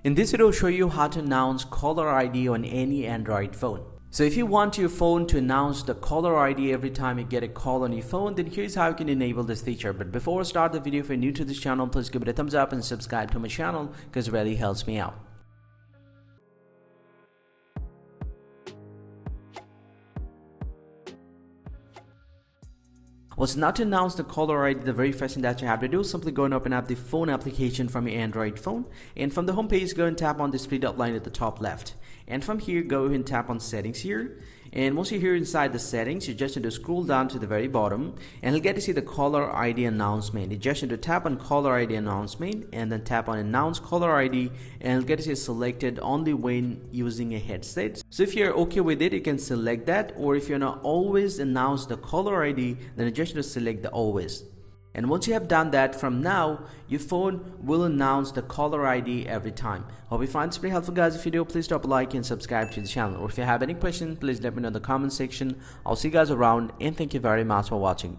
In this video, I'll show you how to announce caller ID on any Android phone. So if you want your phone to announce the caller ID every time you get a call on your phone, then here's how you can enable this feature. But before I start the video, if you're new to this channel, please give it a thumbs up and subscribe to my channel because it really helps me out. Well, so now to announce the caller ID, the very first thing that you have to do is simply go and open up the phone application from your Android phone. And from the home page, go and tap on this three dot line at the top left. And from here, go and tap on settings here. And once you're here inside the settings, you just need to scroll down to the very bottom and you'll get to see the caller ID announcement. You just need to tap on caller ID announcement and then tap on announce caller ID, and you'll get to see selected only when using a headset. So if you're okay with it, you can select that, or if you're not always announce the caller ID, then you just need to select the always. And once you have done that, from now your phone will announce the caller ID every time. Hope you find this pretty helpful, guys. If you do, please drop a like and subscribe to the channel, or if you have any questions, please let me know in the comment section. I'll see you guys around, and thank you very much for watching.